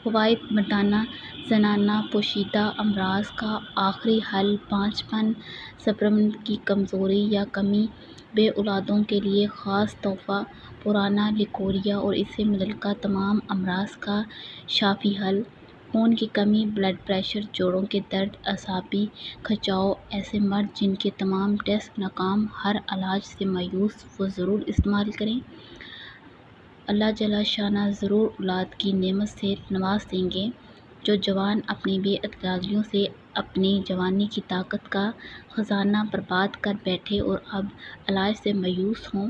فوائد بتانا زنانہ پوشیدہ امراض کا آخری حل 5 سپرم کی کمزوری یا کمی بے اولادوں کے لیے خاص تحفہ پرانا لیکوریا اور اس سے متعلقہ تمام امراض کا شافی حل خون کی کمی بلڈ پریشر جوڑوں کے درد اعصابی کھچاؤ ایسے مرض جن کے تمام ٹیسٹ ناکام ہر علاج سے مایوس وہ ضرور استعمال کریں۔ اللہ جل شانہ ضرور اولاد کی نعمت سے نواز دیں گے۔ جو جوان اپنی بے اعتدالیوں سے اپنی جوانی کی طاقت کا خزانہ برباد کر بیٹھے اور اب علاج سے مایوس ہوں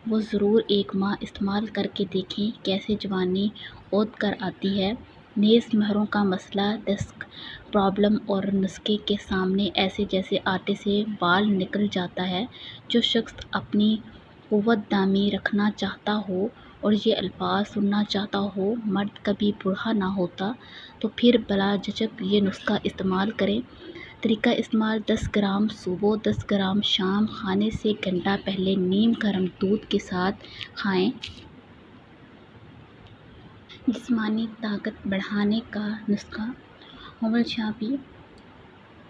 وہ ضرور ایک ماہ استعمال کر کے دیکھیں کیسے جوانی اود کر آتی ہے۔ نیز مہروں کا مسئلہ ڈسک پرابلم اور نسخے کے سامنے ایسے جیسے آٹے سے بال نکل جاتا ہے۔ جو شخص اپنی قوت دامی رکھنا چاہتا ہو اور یہ الفاظ سننا چاہتا ہو مرد کبھی بوڑھا نہ ہوتا تو پھر بلا جھجک یہ نسخہ استعمال کریں۔ طریقہ استعمال 10 گرام صبح 10 گرام شام کھانے سے گھنٹہ پہلے نیم گرم دودھ کے ساتھ کھائیں۔ جسمانی طاقت بڑھانے کا نسخہ اول شافی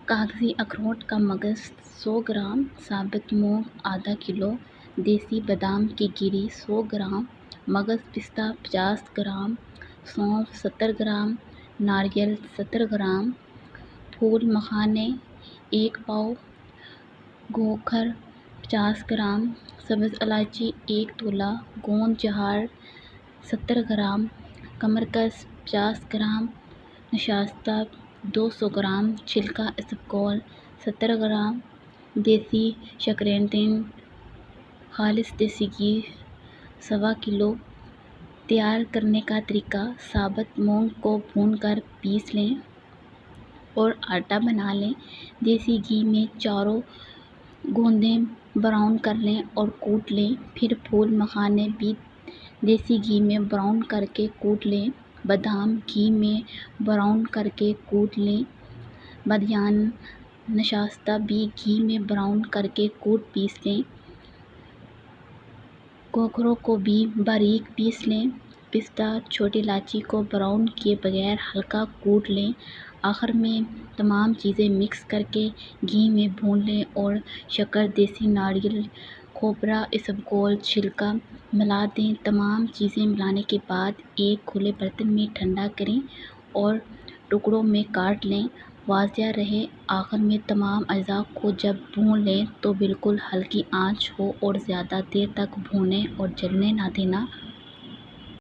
کاغذی اخروٹ کا مغز 100 گرام ثابت مونگ آدھا کلو دیسی بادام کی گری 100 گرام مغز پستہ 50 گرام سونف 70 گرام ناریل 70 گرام پھول مکھانے 1 پاؤ گوکھر 50 گرام سبز الائچی 1 تولہ گوند جہار 70 گرام کمرکس 50 گرام نشاستہ 200 گرام چھلکا اسبگول 70 گرام دیسی شکرینٹین خالص دیسی گھی 1.25 کلو۔ تیار کرنے کا طریقہ ثابت مونگ کو بھون کر پیس لیں اور آٹا بنا لیں۔ دیسی گھی میں چاروں گوندیں براؤن کر لیں اور کوٹ لیں۔ پھر پھول مکھانے بھی دیسی گھی میں براؤن کر کے کوٹ لیں۔ بادام گھی میں براؤن کر کے کوٹ لیں۔ بادیان نشاستہ بھی گھی میں براؤن کر کے کوٹ پیس لیں۔ گوکھروں کو بھی باریک پیس لیں۔ پستہ چھوٹی الائچی کو براؤن کیے بغیر ہلکا کوٹ لیں۔ آخر میں تمام چیزیں مکس کر کے گھی میں بھون لیں اور شکر دیسی ناریل کھوپرا اسبگول چھلکا ملا دیں۔ تمام چیزیں ملانے کے بعد ایک کھلے برتن میں ٹھنڈا کریں اور ٹکڑوں میں کاٹ لیں۔ واضح رہے آخر میں تمام اجزاء کو جب بھون لیں تو بالکل ہلکی آنچ ہو اور زیادہ دیر تک بھونیں اور جلنے نہ دینا۔